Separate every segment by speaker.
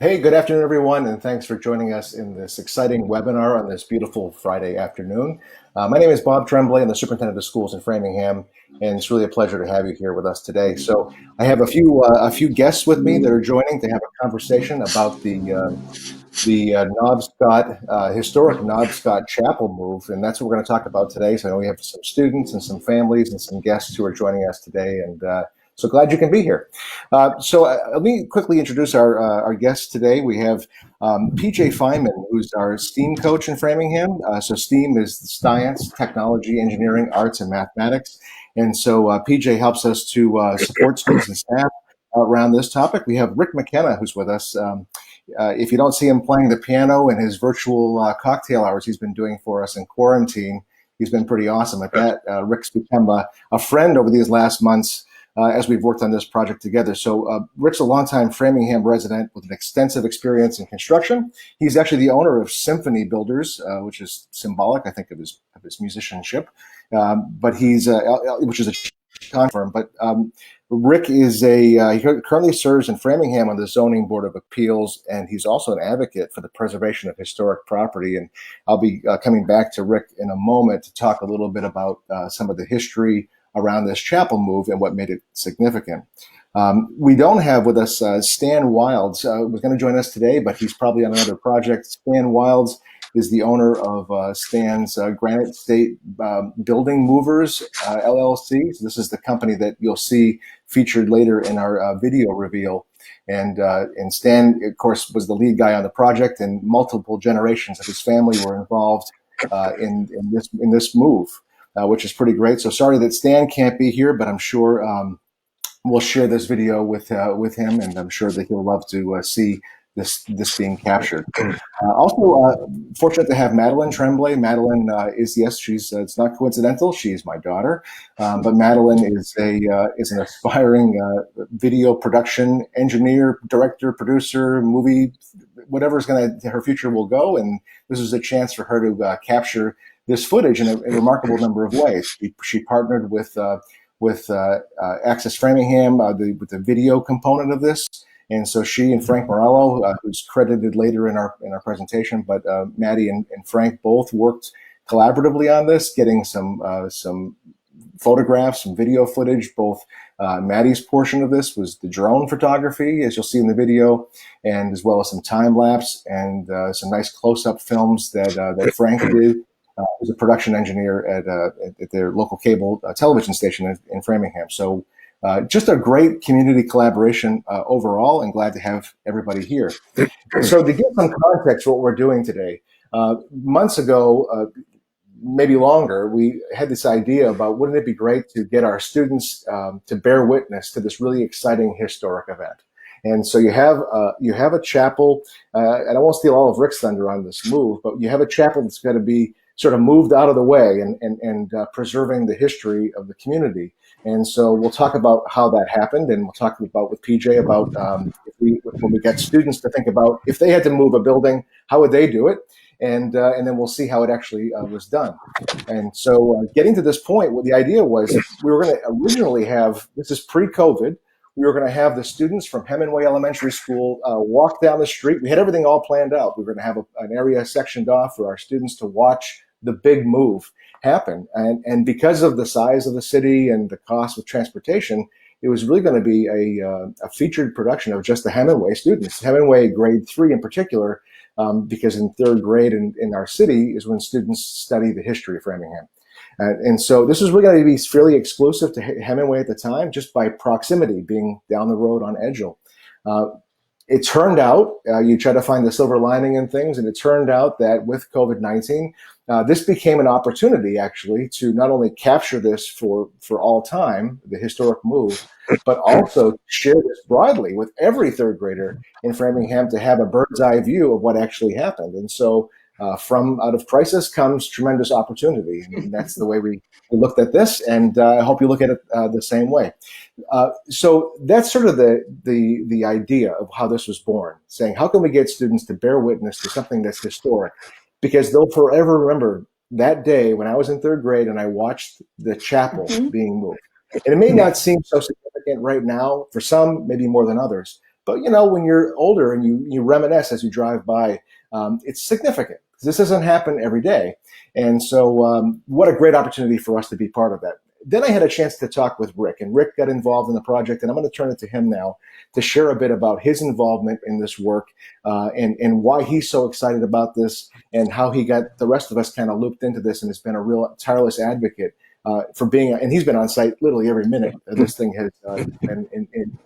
Speaker 1: Hey, good afternoon, everyone, and thanks for joining us in this exciting webinar on this beautiful Friday afternoon. My name is Bob Tremblay. I'm the Superintendent of Schools in Framingham, and it's really a pleasure to have you here with us today. So I have a few guests with me that are joining to have a conversation about the historic Knobscott Chapel move, and that's what we're going to talk about today. So I know we have some students and some families and some guests who are joining us today, and so glad you can be here. Let me quickly introduce our guests today. We have PJ Feynman, who's our STEAM coach in Framingham. So STEAM is science, technology, engineering, arts, and mathematics. And so PJ helps us to support students and staff around this topic. We have Rick McKenna, who's with us. If you don't see him playing the piano in his virtual cocktail hours he's been doing for us in quarantine, he's been pretty awesome at that. Rick's become a friend over these last months as we've worked on this project together. So Rick's a longtime Framingham resident with an extensive experience in construction. He's actually the owner of Symphony Builders, which is symbolic, I think, of his musicianship. But he's which is a firm. But Rick is he currently serves in Framingham on the Zoning Board of Appeals, and he's also an advocate for the preservation of historic property. And I'll be coming back to Rick in a moment to talk a little bit about some of the history around this chapel move and what made it significant. We don't have with us Stan Wilds, was going to join us today, but he's probably on another project. Stan Wilds is the owner of Stan's Granite State Building Movers, LLC. So this is the company that you'll see featured later in our video reveal. And Stan, of course, was the lead guy on the project, and multiple generations of his family were involved in this move. Which is pretty great. So sorry that Stan can't be here, but I'm sure we'll share this video with him, and I'm sure that he'll love to see this being captured. Also, fortunate to have Madeline Tremblay. Madeline it's not coincidental. She's my daughter, but Madeline is an aspiring video production engineer, director, producer, movie, whatever's her future will go, and this is a chance for her to capture this footage in a remarkable number of ways. She partnered with Access Framingham with the video component of this, and so she and Frank Morello, who's credited later in our presentation, but Maddie and Frank both worked collaboratively on this, getting some photographs, some video footage. Both Maddie's portion of this was the drone photography, as you'll see in the video, and as well as some time lapse and some nice close-up films that Frank did. Who's a production engineer at their local cable television station in Framingham. So just a great community collaboration overall, and glad to have everybody here. So to give some context for what we're doing today, months ago, maybe longer, we had this idea about wouldn't it be great to get our students to bear witness to this really exciting historic event. And so you have a chapel, and I won't steal all of Rick's thunder on this move, but you have a chapel that's going to be sort of moved out of the way and preserving the history of the community. And so we'll talk about how that happened, and we'll talk about with PJ about when we get students to think about if they had to move a building, how would they do it? And then we'll see how it actually was done. And so getting to this point, what the idea was, we were going to originally have, this is pre-COVID, we were going to have the students from Hemingway Elementary School walk down the street. We had everything all planned out. We were going to have an area sectioned off for our students to watch the big move happen. And because of the size of the city and the cost of transportation, it was really going to be a featured production of just the Hemingway students, Hemingway grade 3 in particular, because in third grade in our city is when students study the history of Framingham. And so this was really going to be fairly exclusive to Hemingway at the time, just by proximity, being down the road on Edgell. It turned out, you try to find the silver lining in things, and it turned out that with COVID-19, this became an opportunity, actually, to not only capture this for all time, the historic move, but also share this broadly with every third grader in Framingham to have a bird's eye view of what actually happened. And so from out of crisis comes tremendous opportunity. And that's the way we looked at this, and I hope you look at it the same way. So that's sort of the idea of how this was born, saying, how can we get students to bear witness to something that's historic? Because they'll forever remember that day when I was in third grade and I watched the chapel being moved. And it may not seem so significant right now, for some, maybe more than others, But when you're older and you reminisce as you drive by, it's significant. This doesn't happen every day. And so what a great opportunity for us to be part of that. Then I had a chance to talk with Rick, and Rick got involved in the project, and I'm going to turn it to him now to share a bit about his involvement in this work, and why he's so excited about this, and how he got the rest of us kind of looped into this and has been a real tireless advocate for being, and he's been on site literally every minute. This thing has been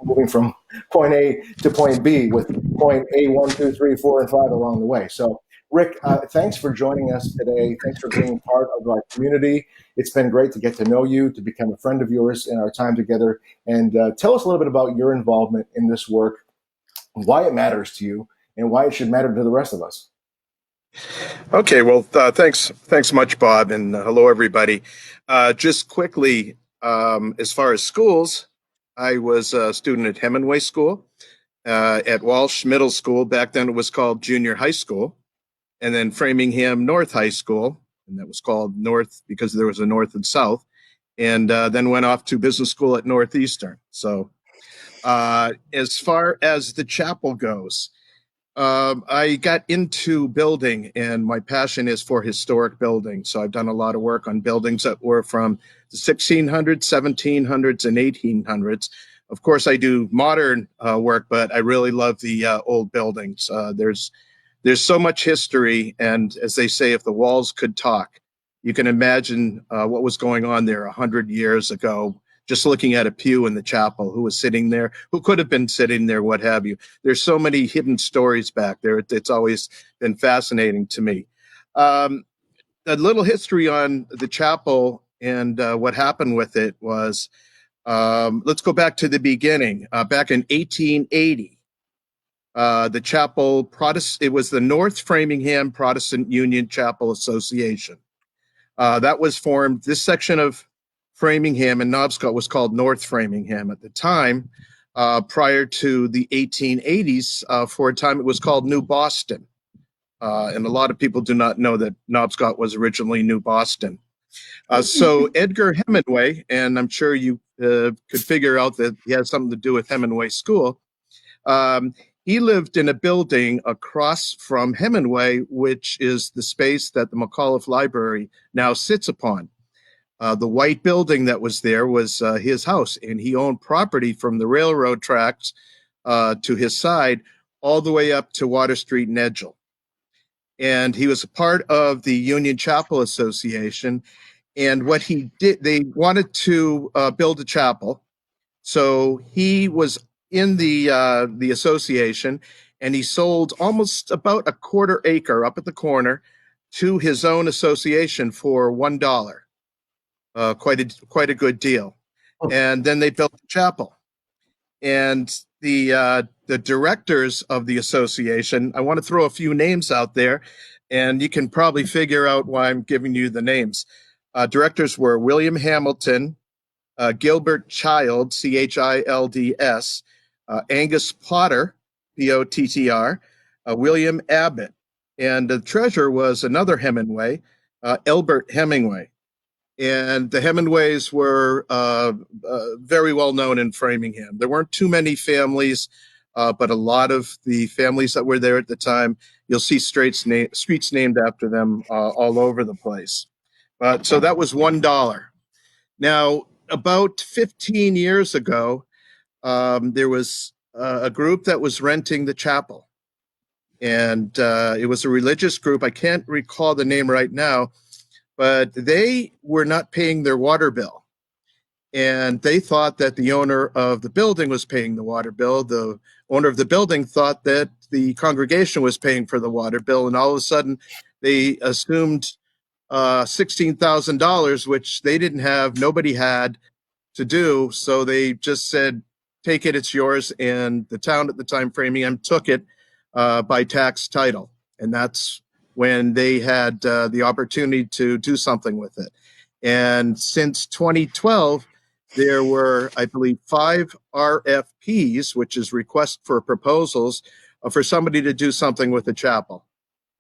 Speaker 1: moving from point A to point B, with point A 1, 2, 3, 4, and 5 along the way. So Rick, thanks for joining us today. Thanks for being part of our community. It's been great to get to know you, to become a friend of yours in our time together. And tell us a little bit about your involvement in this work, why it matters to you, and why it should matter to the rest of us.
Speaker 2: Okay, well, thanks much, Bob, and hello, everybody. Just quickly, as far as schools, I was a student at Hemingway School, at Walsh Middle School. Back then it was called Junior High School, and then Framingham North High School, and that was called North because there was a North and South, and then went off to business school at Northeastern. So as far as the chapel goes, I got into building, and my passion is for historic buildings. So I've done a lot of work on buildings that were from the 1600s, 1700s, and 1800s. Of course, I do modern work, but I really love the old buildings. There's so much history, and as they say, if the walls could talk, you can imagine what was going on there 100 years ago. Just looking at a pew in the chapel, who was sitting there, who could have been sitting there, what have you. There's so many hidden stories back there. It's always been fascinating to me. A little history on the chapel and what happened with it was, let's go back to the beginning. Back in 1880, the chapel, it was the North Framingham Protestant Union Chapel Association. That was formed. This section of Framingham and Knobscott was called North Framingham at the time. Prior to the 1880s, for a time it was called New Boston. And a lot of people do not know that Knobscott was originally New Boston. So Edgar Hemingway, and I'm sure you could figure out that he has something to do with Hemingway School. He lived in a building across from Hemingway, which is the space that the McAuliffe Library now sits upon. The white building that was there was his house, and he owned property from the railroad tracks to his side all the way up to Water Street and Edgell. And he was a part of the Union Chapel Association. And what he did, they wanted to build a chapel. So he was in the association, and he sold almost about a quarter acre up at the corner to his own association for $1. Quite a good deal. And then they built the chapel. And the directors of the association, I want to throw a few names out there, and you can probably figure out why I'm giving you the names. Directors were William Hamilton, Gilbert Child, Childs, Angus Potter, Pottr, William Abbott, and the treasurer was another Hemingway, Elbert Hemingway. And the Hemingways were very well known in Framingham. There weren't too many families, but a lot of the families that were there at the time, you'll see streets named after them all over the place. So that was $1. Now, about 15 years ago, there was a group that was renting the chapel. And it was a religious group. I can't recall the name right now, but they were not paying their water bill. And they thought that the owner of the building was paying the water bill. The owner of the building thought that the congregation was paying for the water bill. And all of a sudden, they assumed $16,000, which they didn't have, nobody had to do. So they just said, take it, it's yours. And the town at the time, Framingham, took it by tax title. And that's when they had the opportunity to do something with it. And since 2012, there were, I believe, 5 RFPs, which is request for proposals, for somebody to do something with the chapel.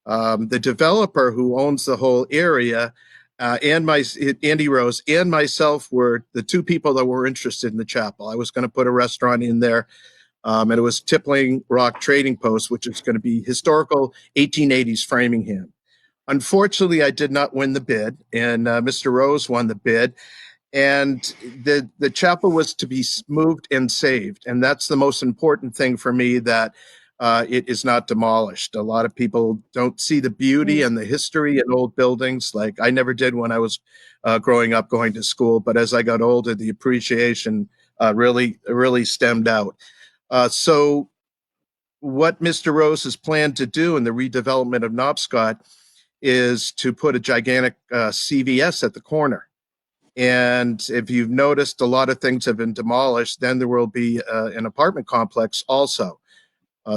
Speaker 2: The developer who owns the whole area, Andy Rose, and myself were the 2 people that were interested in the chapel. I was going to put a restaurant in there. And it was Tippling Rock Trading Post, which is going to be historical 1880s Framingham. Unfortunately, I did not win the bid, and Mr. Rose won the bid. And the chapel was to be moved and saved, and that's the most important thing for me, that it is not demolished. A lot of people don't see the beauty and the history in old buildings, like I never did when I was growing up going to school, but as I got older, the appreciation really stemmed out. So what Mr. Rose has planned to do in the redevelopment of Knobscot is to put a gigantic CVS at the corner. And if you've noticed, a lot of things have been demolished. Then there will be an apartment complex also.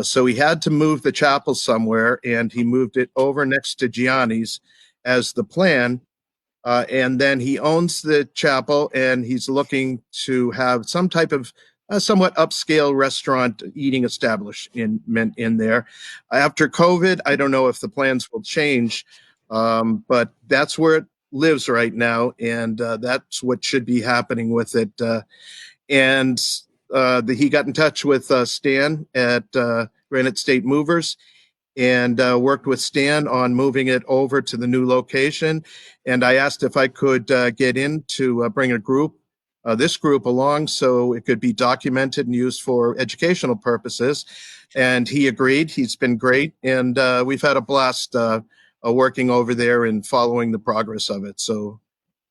Speaker 2: So he had to move the chapel somewhere, and he moved it over next to Gianni's as the plan. And then he owns the chapel, and he's looking to have some type of somewhat upscale restaurant eating establishment in there. After COVID, I don't know if the plans will change, but that's where it lives right now, and that's what should be happening with it. And he got in touch with Stan at Granite State Movers, and worked with Stan on moving it over to the new location. And I asked if I could get in to bring this group along, so it could be documented and used for educational purposes. And he agreed. He's been great, and we've had a blast working over there and following the progress of it. So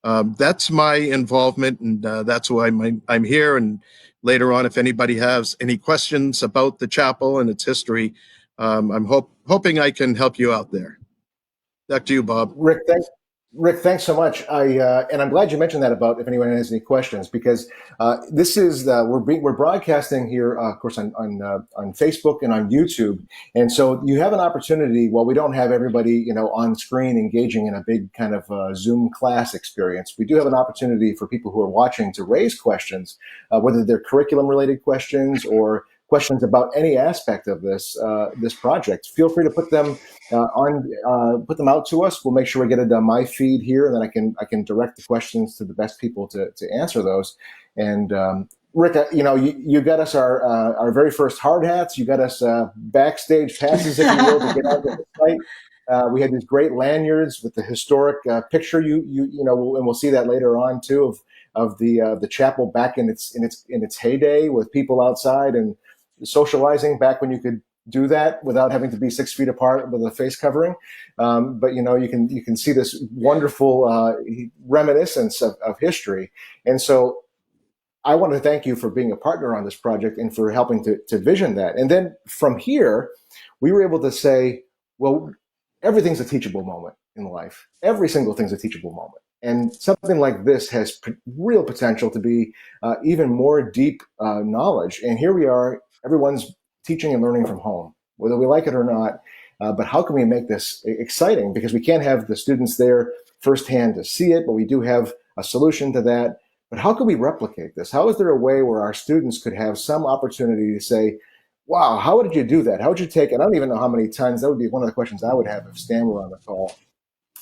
Speaker 2: that's my involvement, and that's why I'm here. And later on, if anybody has any questions about the chapel and its history, I'm hoping I can help you out there. Back to you, Bob.
Speaker 1: Rick, thanks so much. And I'm glad you mentioned that about if anyone has any questions, because this is we're broadcasting here, of course, on Facebook and on YouTube, and so you have an opportunity. While we don't have everybody, on screen engaging in a big kind of Zoom class experience, we do have an opportunity for people who are watching to raise questions, whether they're curriculum related questions or questions about any aspect of this project. Feel free to put them put them out to us. We'll make sure we get it on my feed here, and then I can direct the questions to the best people to answer those. And Rick, you got us our very first hard hats. You got us backstage passes, if you will, to get out to the site. We had these great lanyards with the historic picture. And we'll see that later on too of the chapel back in its heyday, with people outside and socializing back when you could do that without having to be 6 feet apart with a face covering. But you can see this wonderful reminiscence of history. And so I want to thank you for being a partner on this project and for helping to vision that. And then from here, we were able to say, well, everything's a teachable moment in life. Every single thing's a teachable moment. And something like this has real potential to be even more deep knowledge. And here we are, everyone's teaching and learning from home, whether we like it or not. But how can we make this exciting? Because we can't have the students there firsthand to see it, but we do have a solution to that. But how can we replicate this? How is there a way where our students could have some opportunity to say, wow, how did you do that? How would you take it? I don't even know how many tons. That would be one of the questions I would have if Stan were on the call.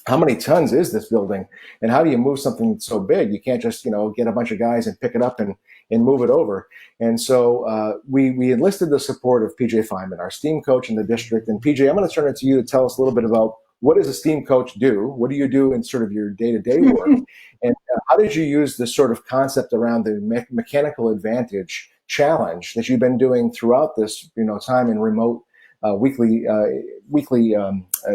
Speaker 1: How many tons is this building? And how do you move something so big? You can't just, get a bunch of guys and pick it up and move it over. And so we enlisted the support of PJ Feynman, our STEAM coach in the district. And PJ, I'm going to turn it to you to tell us a little bit about what does a STEAM coach do? What do you do in sort of your day-to-day work? And how did you use this sort of concept around the mechanical advantage challenge that you've been doing throughout this, time in remote weekly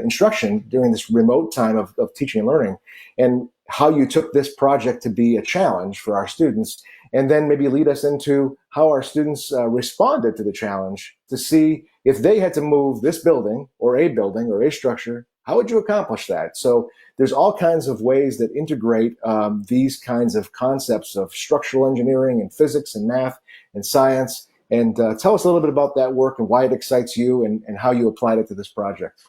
Speaker 1: instruction during this remote time of teaching and learning, and how you took this project to be a challenge for our students, and then maybe lead us into how our students responded to the challenge to see if they had to move this building or a structure, how would you accomplish that? So there's all kinds of ways that integrate these kinds of concepts of structural engineering and physics and math and science. And tell us a little bit about that work and why it excites you and how you applied it to this project.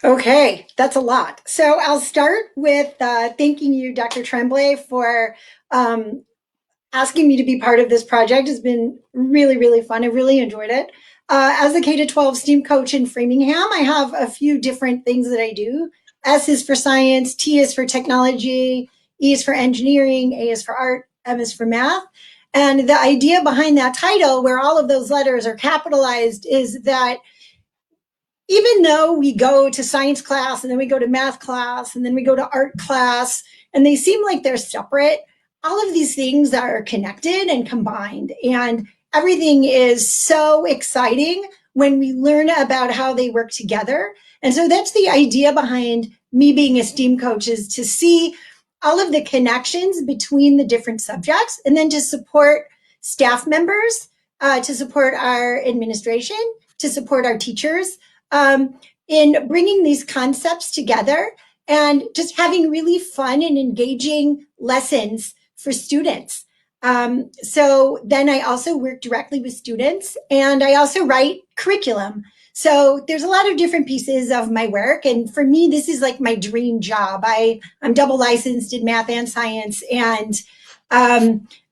Speaker 3: Okay, that's a lot. So I'll start with thanking you, Dr. Tremblay, for asking me to be part of this project. It's been really, really fun. I really enjoyed it. As a K-12 STEAM coach in Framingham, I have a few different things that I do. S is for science, T is for technology, E is for engineering, A is for art, M is for math. And the idea behind that title, where all of those letters are capitalized, is that even though we go to science class and then we go to math class and then we go to art class and they seem like they're separate, all of these things are connected and combined. And everything is so exciting when we learn about how they work together. And so that's the idea behind me being a STEAM coach, is to see all of the connections between the different subjects and then to support staff members, to support our administration, to support our teachers, in bringing these concepts together and just having really fun and engaging lessons for students. So then I also work directly with students, and I also write curriculum. So there's a lot of different pieces of my work. And for me, this is like my dream job. I'm double licensed in math and science. And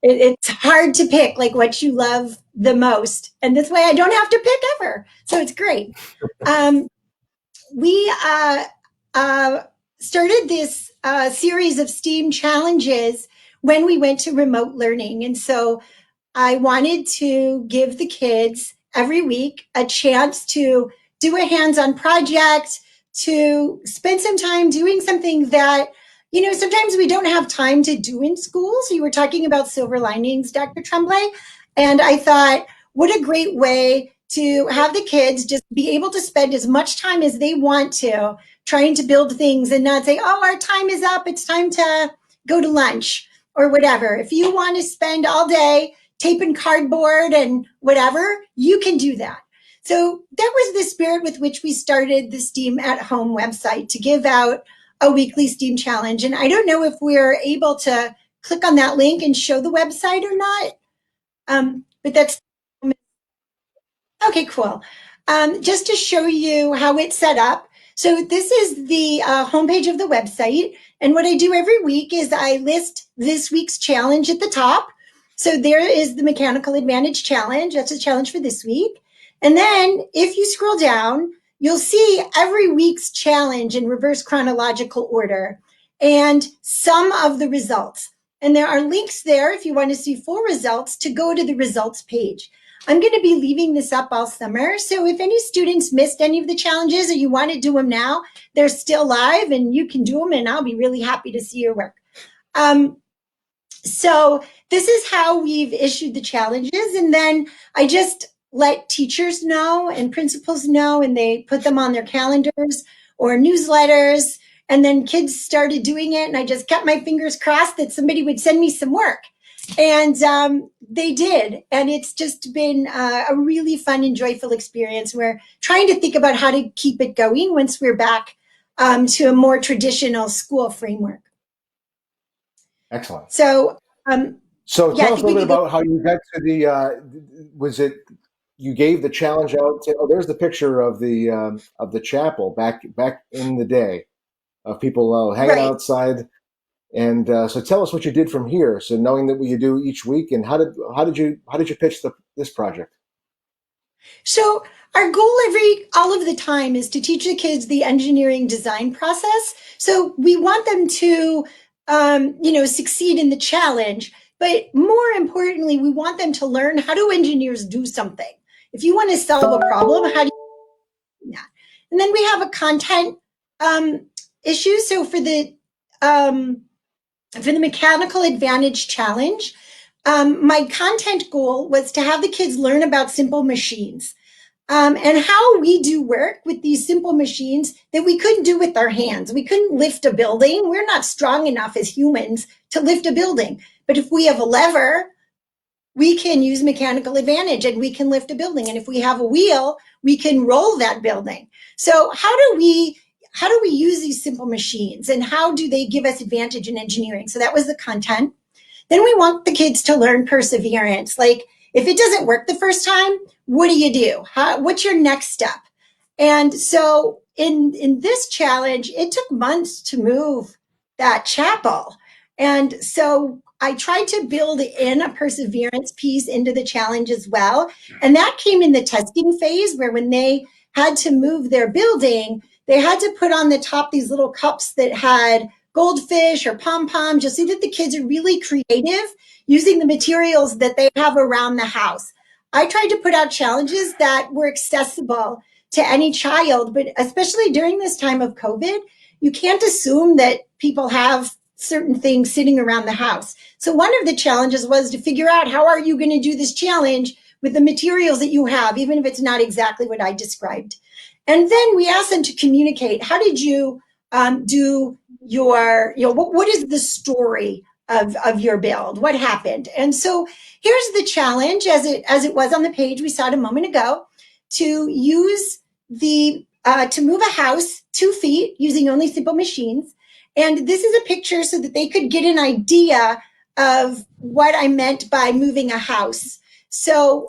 Speaker 3: it's hard to pick like what you love the most. And this way I don't have to pick ever. So it's great. We started this series of STEAM challenges when we went to remote learning. And so I wanted to give the kids every week a chance to do a hands-on project, to spend some time doing something that, sometimes we don't have time to do in school. So you were talking about silver linings, Dr. Tremblay. And I thought, what a great way to have the kids just be able to spend as much time as they want to trying to build things and not say, oh, our time is up, it's time to go to lunch or whatever. If you want to spend all day taping cardboard and whatever, you can do that. So that was the spirit with which we started the STEAM at Home website, to give out a weekly STEAM challenge. And I don't know if we're able to click on that link and show the website or not, but that's okay, cool. Just to show you how it's set up. So this is the homepage of the website. And what I do every week is I list this week's challenge at the top. So there is the Mechanical Advantage Challenge. That's a challenge for this week. And then if you scroll down, you'll see every week's challenge in reverse chronological order and some of the results. And there are links there if you want to see full results to go to the results page. I'm going to be leaving this up all summer. So if any students missed any of the challenges or you want to do them now, they're still live and you can do them, and I'll be really happy to see your work. So this is how we've issued the challenges. And then I just let teachers know and principals know, and they put them on their calendars or newsletters. And then kids started doing it. And I just kept my fingers crossed that somebody would send me some work. And they did. And it's just been a really fun and joyful experience. We're trying to think about how to keep it going once we're back to a more traditional school framework.
Speaker 1: Excellent.
Speaker 3: So,
Speaker 1: tell us a little bit about how you got to the, was it, you gave the challenge out to, oh, there's the picture of the chapel back in the day of people hanging outside. And so tell us what you did from here. So knowing that what you do each week, and how did you pitch this project? So our goal all of the time is to teach the kids the engineering design process. So we want them to, succeed in the challenge, but more importantly, we want them to learn, how do engineers do something? If you want to solve a problem, how do you do that? And then we have a content issue. So for the Mechanical Advantage Challenge, my content goal was to have the kids learn about simple machines and how we do work with these simple machines that we couldn't do with our hands. We couldn't lift a building. We're not strong enough as humans to lift a building. But if we have a lever, we can use mechanical advantage and we can lift a building. And if we have a wheel, we can roll that building. So how do we use these simple machines, and how do they give us advantage in engineering? So that was the content. Then we want the kids to learn perseverance. Like, if it doesn't work the first time, what do you do? What's your next step? And so in this challenge, it took months to move that chapel. And so I tried to build in a perseverance piece into the challenge as well. And that came in the testing phase, where when they had to move their building, they had to put on the top these little cups that had
Speaker 3: goldfish or pom-poms. You'll see that the kids are really creative using the materials that they have around the house. I tried to put out challenges that were accessible to any child, but especially during this time of COVID, you can't assume that people have certain things sitting around the house. So one of the challenges was to figure out how are you going to do this challenge with the materials that you have, even if it's not exactly what I described. And then we asked them to communicate. How did you do your, what is the story of your build? What happened? And so here's the challenge as it was on the page we saw it a moment ago, to use to move a house 2 feet using only simple machines. And this is a picture so that they could get an idea of what I meant by moving a house. So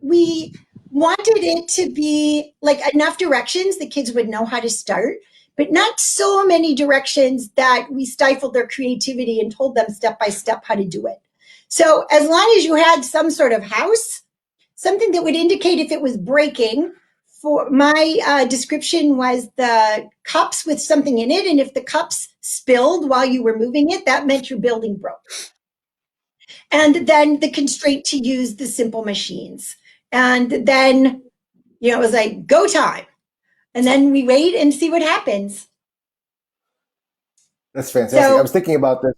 Speaker 3: we wanted it to be like enough directions the kids would know how to start, but not so many directions that we stifled their creativity and told them step by step how to do it. So as long as you had some sort of house, something that would indicate if it was breaking, for my description was the cups with something in it. And if the cups spilled while you were moving it, that meant your building broke. And then the constraint to use the simple machines. And then, it was like, go time. And then we wait and see what happens.
Speaker 1: That's fantastic. I was thinking about this.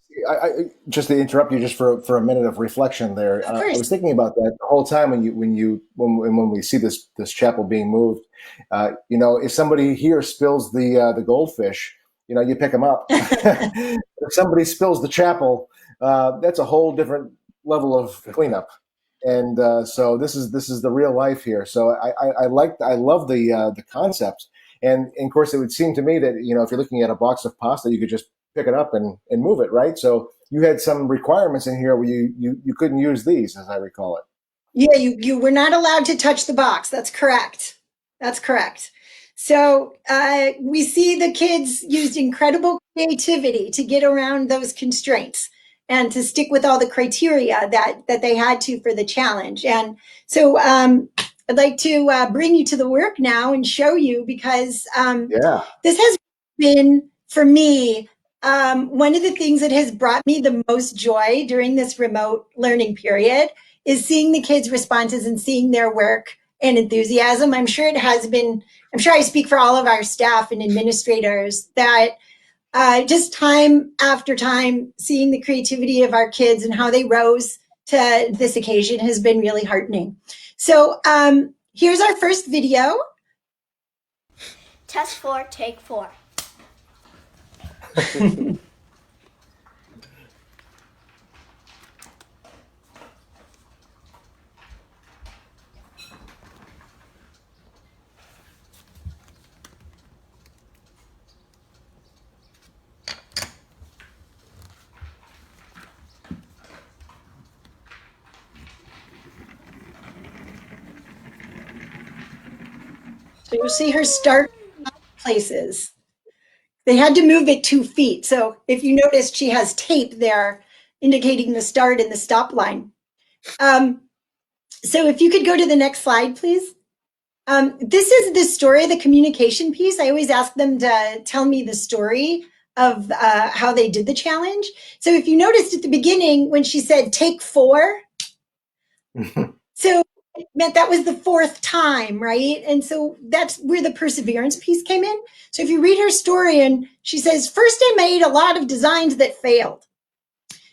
Speaker 1: Just to interrupt you, just for a minute of reflection there.
Speaker 3: Of course.
Speaker 1: I was thinking about that the whole time when we see this chapel being moved. If somebody here spills the goldfish, you pick them up. If somebody spills the chapel, that's a whole different level of cleanup. And so this is the real life here. So I love the concept. And of course, it would seem to me that if you're looking at a box of pasta, you could just pick it up and move it, right? So you had some requirements in here where you couldn't use these, as I recall it.
Speaker 3: Yeah, you were not allowed to touch the box. That's correct. So we see the kids used incredible creativity to get around those constraints and to stick with all the criteria that they had to for the challenge. And so I'd like to bring you to the work now and show you, because this has been, for me, one of the things that has brought me the most joy during this remote learning period is seeing the kids' responses and seeing their work and enthusiasm. I'm sure I speak for all of our staff and administrators that just time after time, seeing the creativity of our kids and how they rose to this occasion has been really heartening. So here's our first video.
Speaker 4: Test 4, take 4.
Speaker 3: So you'll see her start places. They had to move it 2 feet. So if you noticed, she has tape there indicating the start and the stop line. So if you could go to the next slide, please. This is the story, the communication piece. I always ask them to tell me the story of how they did the challenge. So if you noticed at the beginning when she said take 4, so it meant that was the 4th time, right? And so that's where the perseverance piece came in. So if you read her story, and she says, first I made a lot of designs that failed.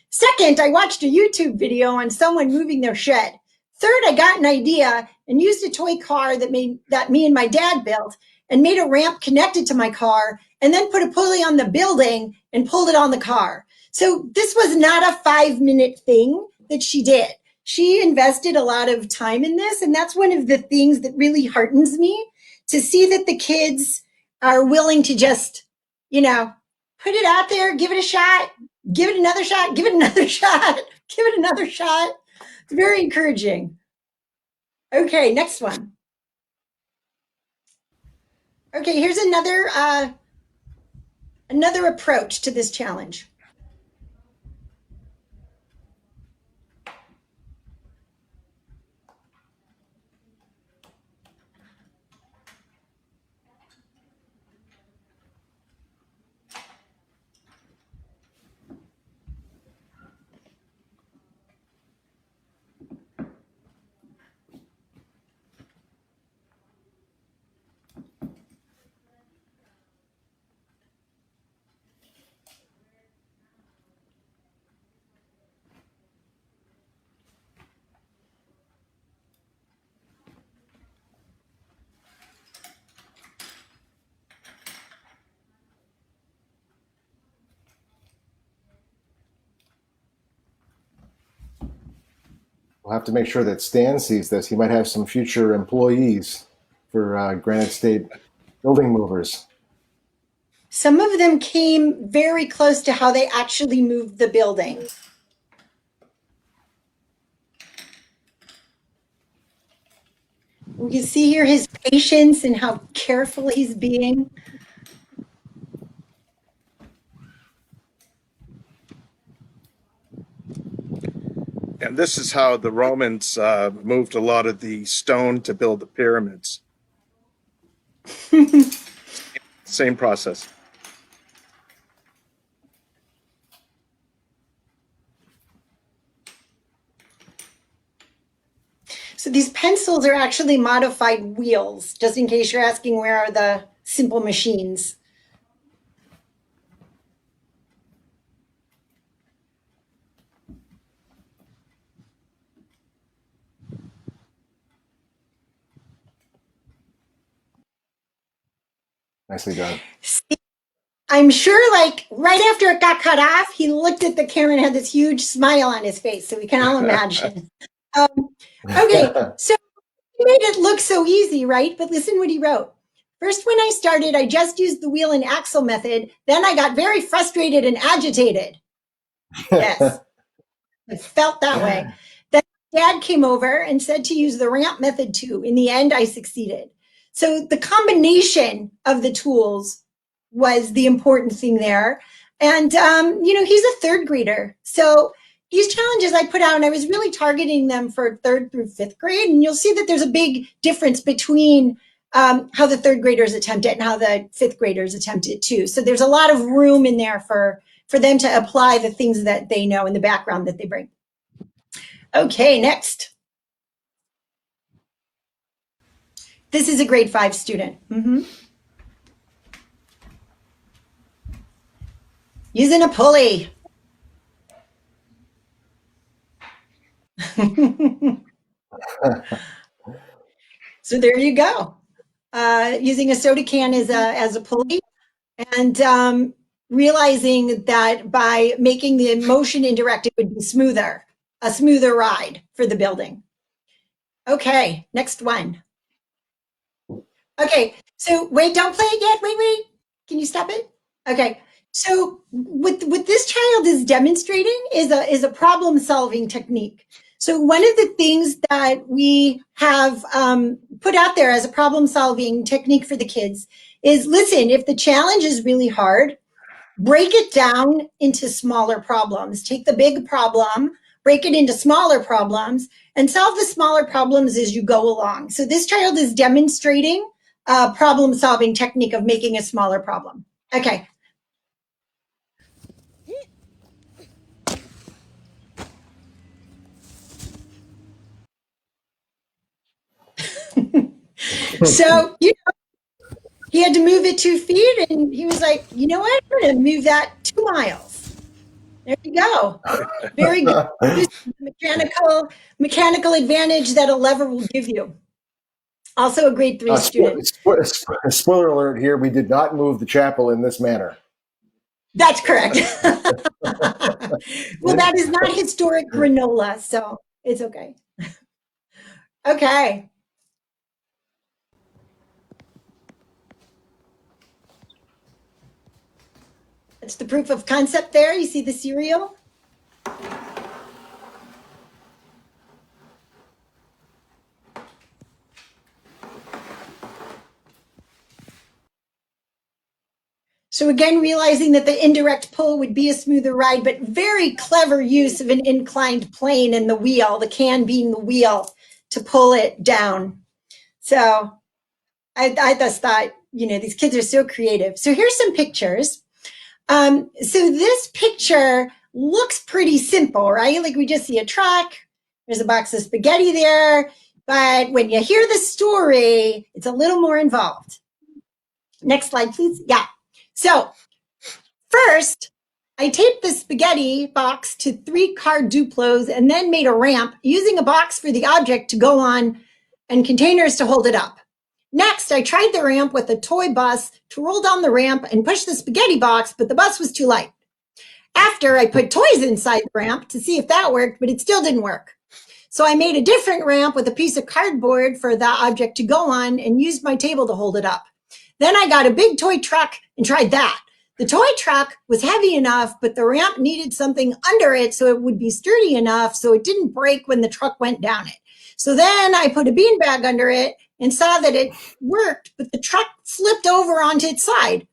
Speaker 3: Second, I watched a YouTube video on someone moving their shed. Third, I got an idea and used a toy car that me and my dad built and made a ramp connected to my car, and then put a pulley on the building and pulled it on the car. So this was not a 5-minute thing that she did. She invested a lot of time in this, and that's one of the things that really heartens me, to see that the kids are willing to just, put it out there, give it a shot, give it another shot, give it another shot, give it another shot. It's very encouraging. Okay, next one. Okay, here's another approach to this challenge.
Speaker 1: We'll have to make sure that Stan sees this. He might have some future employees for Granite State building movers.
Speaker 3: Some of them came very close to how they actually moved the building. We can see here his patience and how careful he's being.
Speaker 2: And this is how the Romans moved a lot of the stone to build the pyramids. Same process.
Speaker 3: So these pencils are actually modified wheels, just in case you're asking where are the simple machines.
Speaker 1: Nicely done.
Speaker 3: I'm sure, like, right after it got cut off, he looked at the camera and had this huge smile on his face, so we can all imagine. Okay, so he made it look so easy, right? But listen what he wrote. First, when I started, I just used the wheel and axle method. Then I got very frustrated and agitated. Yes, it felt that way. Then Dad came over and said to use the ramp method too. In the end, I succeeded. So the combination of the tools was the important thing there. And, he's a third grader. So these challenges I put out, and I was really targeting them for third through fifth grade. And you'll see that there's a big difference between how the third graders attempt it and how the fifth graders attempt it too. So there's a lot of room in there for them to apply the things that they know in the background that they bring. Okay, next. This is a grade 5 student. Using a pulley. So there you go. Using a soda can as a pulley, and realizing that by making the motion indirect, it would be a smoother ride for the building. Okay, next one. Okay, so wait, don't play it yet. Wait. Can you stop it? Okay. So what this child is demonstrating is a problem solving technique. So one of the things that we have put out there as a problem solving technique for the kids is, listen, if the challenge is really hard, break it down into smaller problems. Take the big problem, break it into smaller problems, and solve the smaller problems as you go along. So this child is demonstrating a problem solving technique of making a smaller problem. Okay. So, he had to move it 2 feet, and he was like, you know what? I'm going to move that 2 miles. There you go. Very good. Mechanical advantage that a lever will give you. Also a grade 3 student.
Speaker 1: Spoiler alert here, we did not move the chapel in this manner.
Speaker 3: That's correct. Well, that is not historic granola, so it's okay. Okay. That's the proof of concept there. You see the cereal? So again, realizing that the indirect pull would be a smoother ride, but very clever use of an inclined plane and the wheel, the can being the wheel, to pull it down. So I just thought, these kids are so creative. So here's some pictures. So this picture looks pretty simple, right? Like we just see a truck, there's a box of spaghetti there, but when you hear the story, it's a little more involved. Next slide, please. Yeah. So first, I taped the spaghetti box to 3 card Duplos and then made a ramp using a box for the object to go on and containers to hold it up. Next, I tried the ramp with a toy bus to roll down the ramp and push the spaghetti box, but the bus was too light. After, I put toys inside the ramp to see if that worked, but it still didn't work. So I made a different ramp with a piece of cardboard for that object to go on and used my table to hold it up. Then I got a big toy truck and tried that. The toy truck was heavy enough, but the ramp needed something under it so it would be sturdy enough so it didn't break when the truck went down it. So then I put a beanbag under it and saw that it worked, but the truck flipped over onto its side.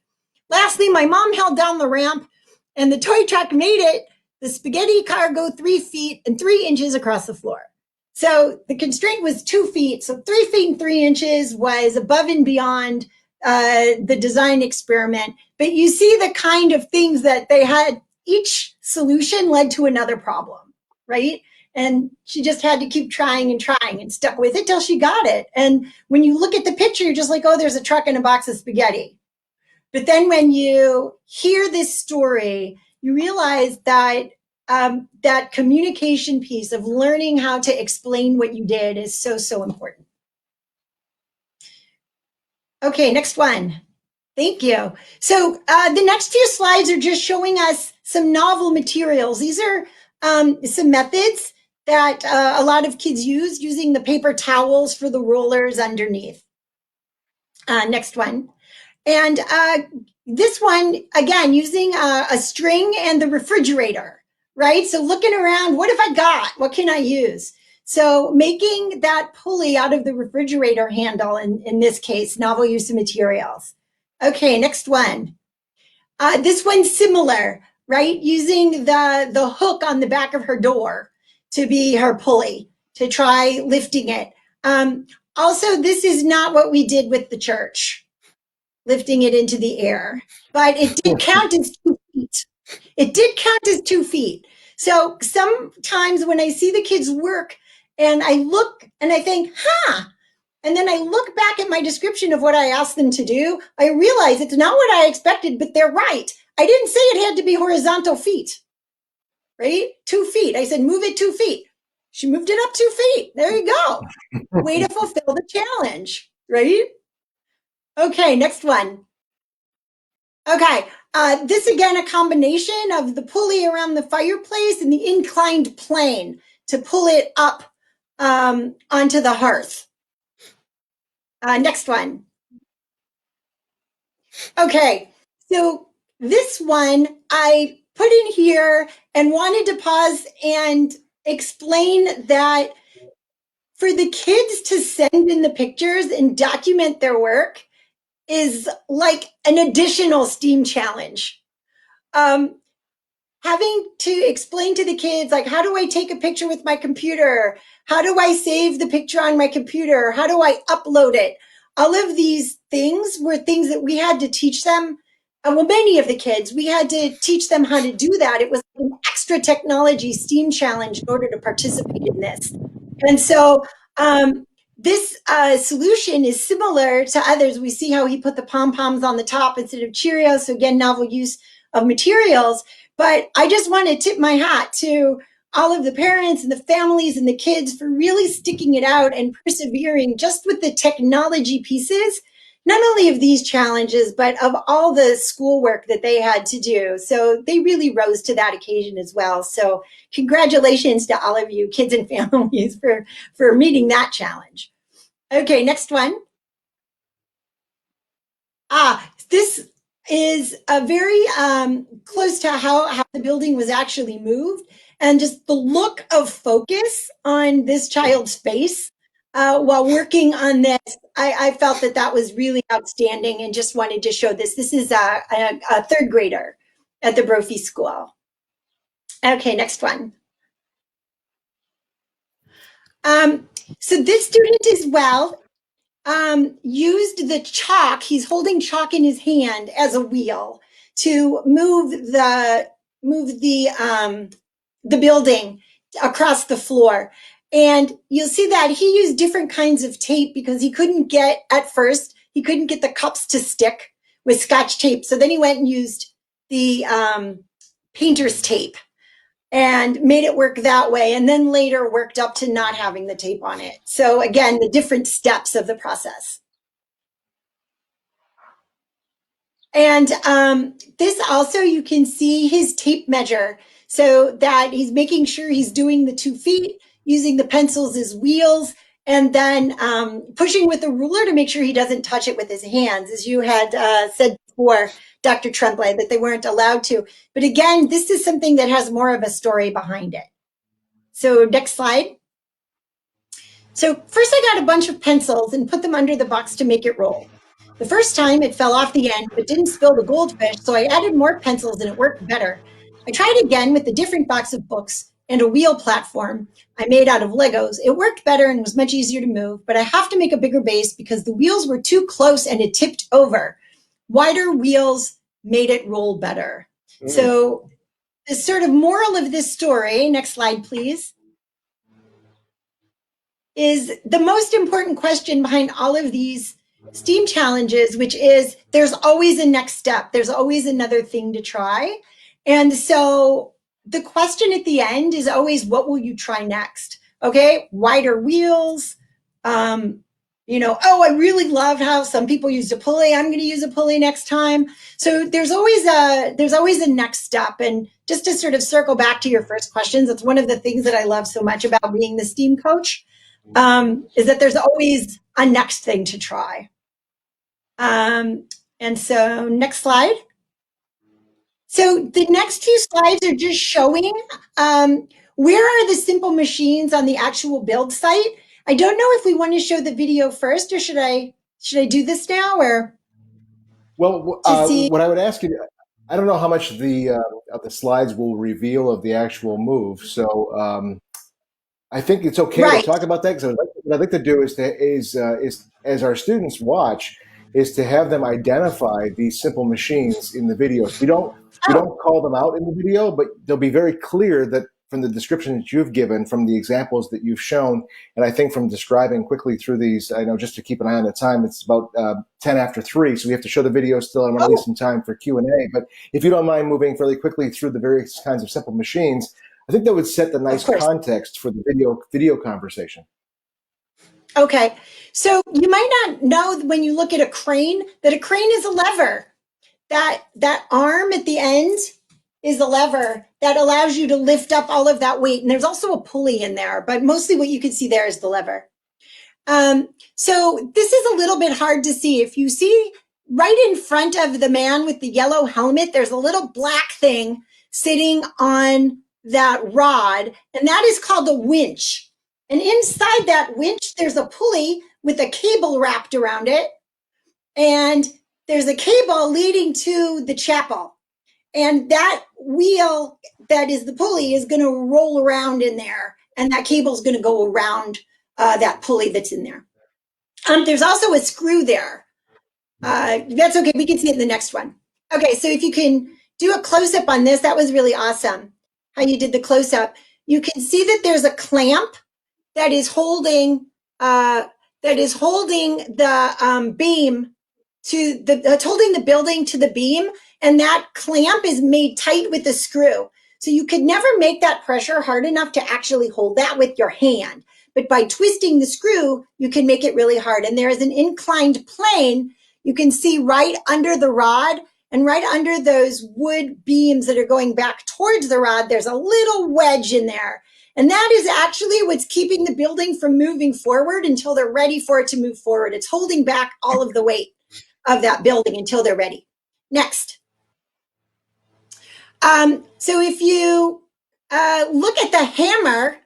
Speaker 3: Lastly, my mom held down the ramp and the toy truck made it, the spaghetti car, go 3 feet and 3 inches across the floor. So the constraint was 2 feet. So 3 feet and 3 inches was above and beyond the design experiment. But you see the kind of things that they had, each solution led to another problem, right? And she just had to keep trying and stuck with it till she got it. And when you look at the picture, you're just like, oh, there's a truck and a box of spaghetti. But then when you hear this story, you realize that that communication piece of learning how to explain what you did is so, so important. Okay, next one. Thank you. So the next few slides are just showing us some novel materials. These are some methods that a lot of kids use, using the paper towels for the rollers underneath. Next one. And this one, again, using a string and the refrigerator, right? So looking around, what have I got? What can I use? So making that pulley out of the refrigerator handle, in this case, novel use of materials. Okay, next one. This one's similar, right? Using the hook on the back of her door to be her pulley, to try lifting it. Also, this is not what we did with the church, lifting it into the air, but it did count as 2 feet. It did count as 2 feet. So sometimes when I see the kids work and I look and I think, and then I look back at my description of what I asked them to do, I realize it's not what I expected, but they're right. I didn't say it had to be horizontal feet, right? 2 feet. I said, move it 2 feet. She moved it up 2 feet. There you go. Way to fulfill the challenge, right? Okay, next one. Okay, this again, a combination of the pulley around the fireplace and the inclined plane to pull it up onto the hearth. Next one. Okay, so this one I put in here and wanted to pause and explain that for the kids to send in the pictures and document their work is like an additional STEAM challenge. Having to explain to the kids, like, how do I take a picture with my computer? How do I save the picture on my computer? How do I upload it? All of these things were things that we had to teach them. Well, many of the kids, we had to teach them how to do that. It was an extra technology STEAM challenge in order to participate in this. And so this solution is similar to others. We see how he put the pom-poms on the top instead of Cheerios. So again, novel use of materials. But I just want to tip my hat to all of the parents and the families and the kids for really sticking it out and persevering just with the technology pieces, not only of these challenges, but of all the schoolwork that they had to do. So they really rose to that occasion as well. So congratulations to all of you, kids and families, for meeting that challenge. Okay, next one. This is a very close to how the building was actually moved, and just the look of focus on this child's face while working on this. I felt that was really outstanding and just wanted to show this. This is a third grader at the Brophy School. Okay, next one. So this student as well used the chalk. He's holding chalk in his hand as a wheel to move the building across the floor. And you'll see that he used different kinds of tape because he couldn't get the cups to stick with Scotch tape. So then he went and used the painter's tape and made it work that way, and then later worked up to not having the tape on it. So again, the different steps of the process. And this also, you can see his tape measure, so that he's making sure he's doing the 2 feet. using the pencils as wheels, and then pushing with a ruler to make sure he doesn't touch it with his hands, as you had said before, Dr. Tremblay, that they weren't allowed to. But again, this is something that has more of a story behind it. So next slide. So first I got a bunch of pencils and put them under the box to make it roll. The first time it fell off the end, but didn't spill the goldfish, so I added more pencils and it worked better. I tried again with a different box of books and a wheel platform I made out of Legos. It worked better and was much easier to move, but I have to make a bigger base because the wheels were too close and it tipped over. Wider wheels made it roll better. So the sort of moral of this story, next slide, please, is the most important question behind all of these STEAM challenges, which is there's always a next step. There's always another thing to try. And so the question at the end is always, what will you try next? Okay, wider wheels. I really love how some people used a pulley. I'm going to use a pulley next time. So there's always a next step. And just to sort of circle back to your first questions, that's one of the things that I love so much about being the STEAM coach, is that there's always a next thing to try. And so next slide. So the next few slides are just showing where are the simple machines on the actual build site. I don't know if we want to show the video first, or should I do this now, or?
Speaker 1: Well, what I would ask you, I don't know how much of the slides will reveal of the actual move. So I think it's okay to talk about that, because what I'd like to do is as our students watch, is to have them identify these simple machines in the videos. We don't call them out in the video, but they'll be very clear that from the description that you've given, from the examples that you've shown, and I think from describing quickly through these, I know just to keep an eye on the time, it's about 10 after 3, so we have to show the video still. I want to leave some time for Q&A, but if you don't mind moving fairly quickly through the various kinds of simple machines, I think that would set the nice context for the video conversation.
Speaker 3: Okay, so you might not know when you look at a crane that a crane is a lever. That arm at the end is a lever that allows you to lift up all of that weight. And there's also a pulley in there, but mostly what you can see there is the lever. So this is a little bit hard to see. If you see right in front of the man with the yellow helmet, there's a little black thing sitting on that rod, and that is called a winch. And inside that winch, there's a pulley with a cable wrapped around it. And there's a cable leading to the chapel. And that wheel that is the pulley is going to roll around in there. And that cable is going to go around that pulley that's in there. There's also a screw there. That's okay. We can see it in the next one. Okay, so if you can do a close-up on this, that was really awesome, how you did the close-up. You can see that there's a clamp that is holding the beam to that's holding the building to the beam, and that clamp is made tight with a screw. So you could never make that pressure hard enough to actually hold that with your hand. But by twisting the screw, you can make it really hard. And there is an inclined plane you can see right under the rod, and right under those wood beams that are going back towards the rod, there's a little wedge in there. And that is actually what's keeping the building from moving forward until they're ready for it to move forward. It's holding back all of the weight of that building until they're ready. Next. So if you look at the hammer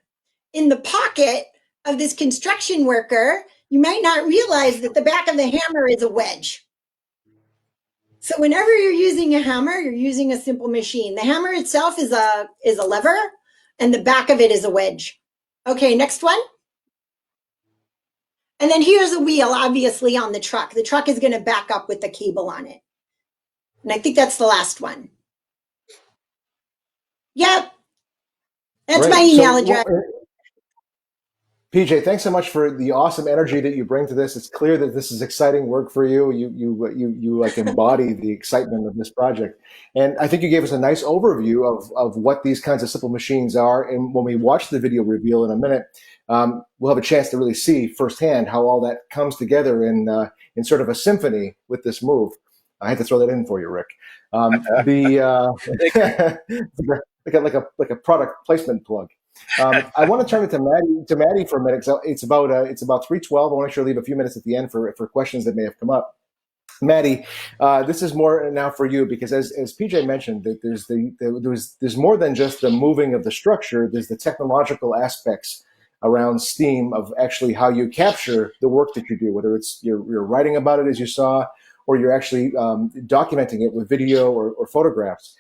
Speaker 3: in the pocket of this construction worker, you might not realize that the back of the hammer is a wedge. So whenever you're using a hammer, you're using a simple machine. The hammer itself is a lever, and the back of it is a wedge. Okay, next one. And then here's a wheel, obviously, on the truck. The truck is going to back up with the cable on it. And I think that's the last one. Yep. That's my email address.
Speaker 1: PJ, thanks so much for the awesome energy that you bring to this. It's clear that this is exciting work for you. You like embody the excitement of this project. And I think you gave us a nice overview of what these kinds of simple machines are. And when we watch the video reveal in a minute, we'll have a chance to really see firsthand how all that comes together in sort of a symphony with this move. I had to throw that in for you, Rick. Like a product placement plug. I want to turn it to Maddie for a minute. So it's about 3:12. I want to sure leave a few minutes at the end for questions that may have come up. Maddie, this is more now for you because as PJ mentioned, that there's more than just the moving of the structure. There's the technological aspects around STEAM of actually how you capture the work that you do, whether it's you're writing about it as you saw, or you're actually documenting it with video or photographs.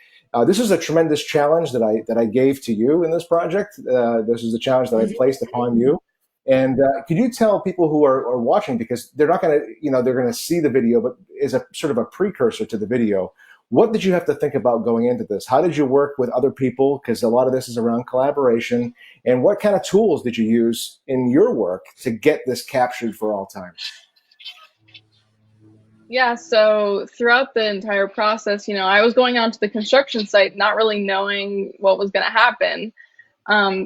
Speaker 1: This is a tremendous challenge that I gave to you in this project. This is a challenge that I placed upon you. And could you tell people who are watching, because they're not going to, they're going to see the video, but as a sort of a precursor to the video, what did you have to think about going into this? How did you work with other people? Because a lot of this is around collaboration. And what kind of tools did you use in your work to get this captured for all time?
Speaker 4: Yeah, so throughout the entire process, I was going onto the construction site not really knowing what was going to happen.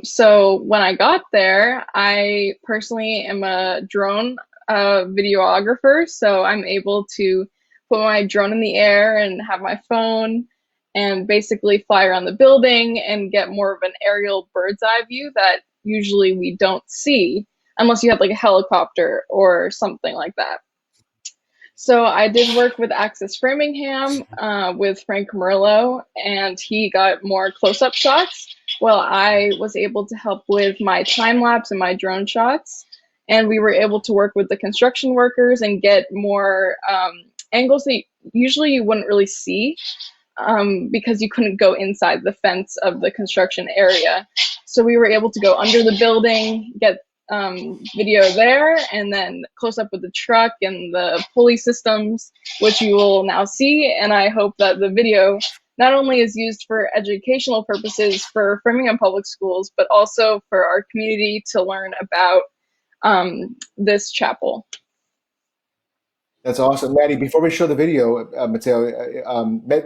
Speaker 4: So when I got there, I personally am a drone videographer, so I'm able to put my drone in the air and have my phone and basically fly around the building and get more of an aerial bird's eye view that usually we don't see unless you have like a helicopter or something like that. So I did work with Access Framingham with Frank Merlo, and he got more close-up shots while I was able to help with my time-lapse and my drone shots. And we were able to work with the construction workers and get more angles that usually you wouldn't really see because you couldn't go inside the fence of the construction area. So we were able to go under the building, get video there, and then close up with the truck and the pulley systems, which you will now see. And I hope that the video not only is used for educational purposes for Framingham Public Schools, but also for our community to learn about this chapel.
Speaker 1: That's awesome. Maddie, before we show the video, Matteo,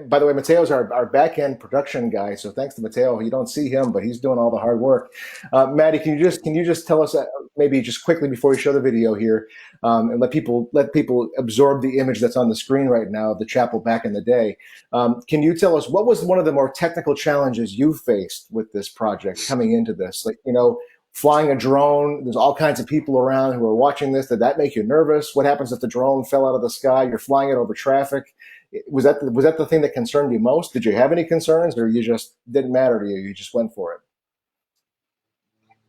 Speaker 1: by the way, Matteo's our back-end production guy, so thanks to Matteo. You don't see him, but he's doing all the hard work. Maddie, can you just tell us maybe just quickly before we show the video here, and let people absorb the image that's on the screen right now of the chapel back in the day. Can you tell us what was one of the more technical challenges you faced with this project coming into this? Like, flying a drone, there's all kinds of people around who are watching this. Did that make you nervous? What happens if the drone fell out of the sky? You're flying it over traffic. Was that the thing that concerned you most? Did you have any concerns, or you just didn't matter to you? You just went for it?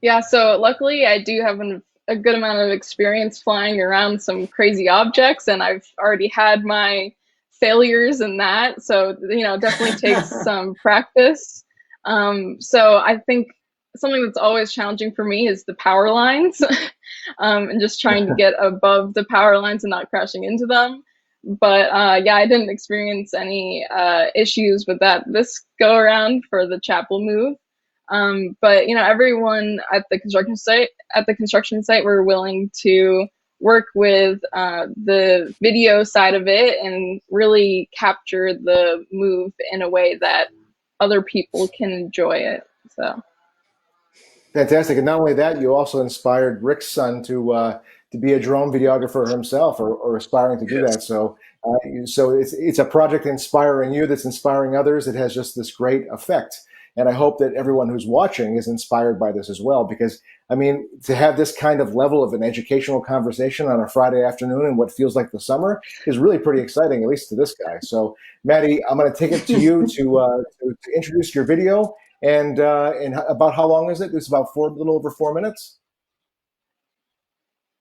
Speaker 4: Yeah, so luckily I do have a good amount of experience flying around some crazy objects, and I've already had my failures in that. So, definitely takes some practice. So I think something that's always challenging for me is the power lines and just trying to get above the power lines and not crashing into them. But yeah, I didn't experience any issues with that this go around for the chapel move. But everyone at the construction site were willing to work with the video side of it and really capture the move in a way that other people can enjoy it. So
Speaker 1: fantastic. And not only that, you also inspired Rick's son to be a drone videographer himself, or aspiring to do that. So it's a project inspiring you that's inspiring others. It has just this great effect. And I hope that everyone who's watching is inspired by this as well, because, to have this kind of level of an educational conversation on a Friday afternoon in what feels like the summer is really pretty exciting, at least to this guy. So, Maddie, I'm going to take it to you to introduce your video. And about how long is it? It's about a little over 4 minutes.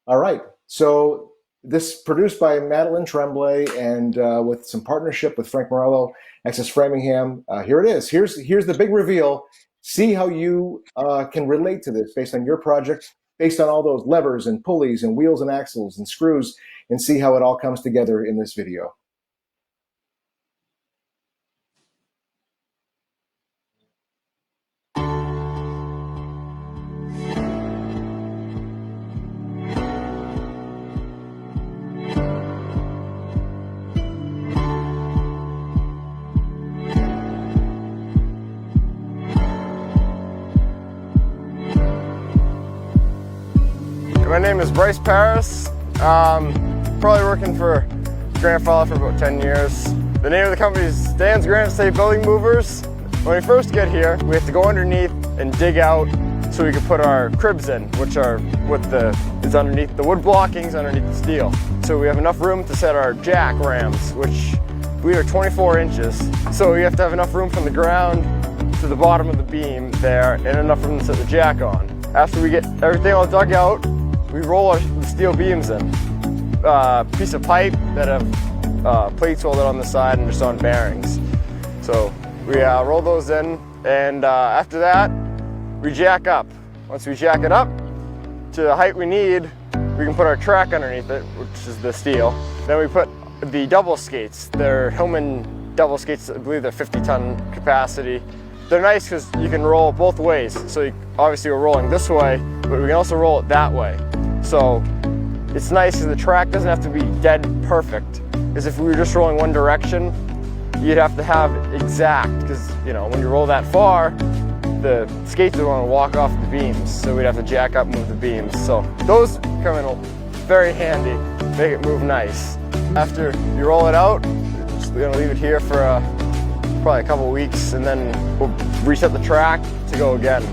Speaker 1: All right. So this produced by Madeline Tremblay and with some partnership with Frank Morello, Access Framingham. Here it is. Here's the big reveal. See how you can relate to this based on your project, based on all those levers and pulleys and wheels and axles and screws, and see how it all comes together in this video.
Speaker 5: My name is Bryce Paris. Probably working for Granite for about 10 years. The name of the company is Stan's Granite State Building Movers. When we first get here, we have to go underneath and dig out so we can put our cribs in, which are is underneath the wood blockings, underneath the steel. So we have enough room to set our jack rams, which we are 24 inches. So we have to have enough room from the ground to the bottom of the beam there, and enough room to set the jack on. After we get everything all dug out, we roll the steel beams in. Piece of pipe that have plates welded on the side and just on bearings. So we roll those in, and after that, we jack up. Once we jack it up to the height we need, we can put our track underneath it, which is the steel. Then we put the double skates. They're Hillman double skates, I believe they're 50-ton capacity. They're nice because you can roll both ways. So obviously we're rolling this way, but we can also roll it that way. So it's nice because the track doesn't have to be dead perfect. Because if we were just rolling one direction, you'd have to have exact, because when you roll that far, the skates would want to walk off the beams, so we'd have to jack up and move the beams. So those come in very handy, make it move nice. After you roll it out, we're going to leave it here for probably a couple weeks, and then we'll reset the track to go again.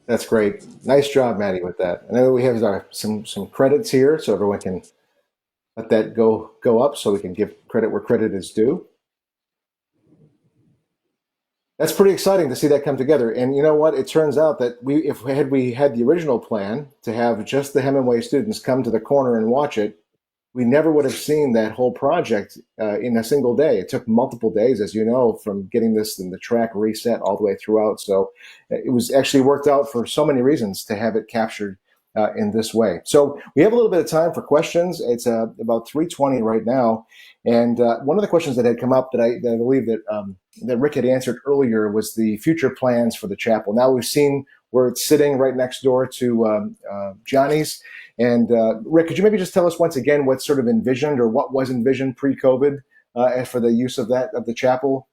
Speaker 1: That's great. Nice job, Maddie, with that. I know we have some credits here, so everyone can let that go up, so we can give credit where credit is due. That's pretty exciting to see that come together. And you know what? It turns out that if we had the original plan to have just the Hemingway students come to the corner and watch it, we never would have seen that whole project in a single day. It took multiple days, as you know, from getting this and the track reset all the way throughout. So it was actually worked out for so many reasons to have it captured in this way. So we have a little bit of time for questions. It's about 3:20 right now. And one of the questions that had come up that I believe that Rick had answered earlier was the future plans for the chapel. Now we've seen where it's sitting right next door to Johnny's. And Rick, could you maybe just tell us once again what's sort of envisioned, or what was envisioned pre-COVID for the use of the chapel?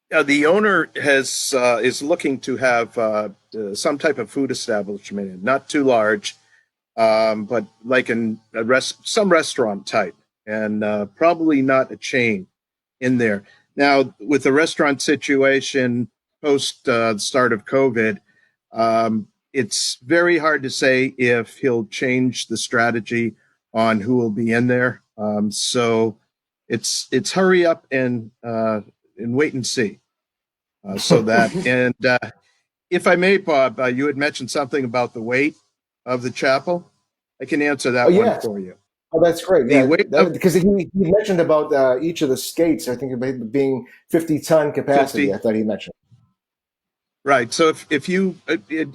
Speaker 2: The owner is looking to have some type of food establishment, not too large, but like in some restaurant type, and probably not a chain in there. Now, with the restaurant situation post the start of COVID, it's very hard to say if he'll change the strategy on who will be in there. So it's hurry up and wait and see. So that, and if I may, Bob, you had mentioned something about the weight of the chapel. I can answer that one for you.
Speaker 1: Oh, that's great. Because he mentioned about each of the skates, I think, being 50-ton capacity.
Speaker 2: 50.
Speaker 1: I thought he mentioned.
Speaker 2: Right. So if you,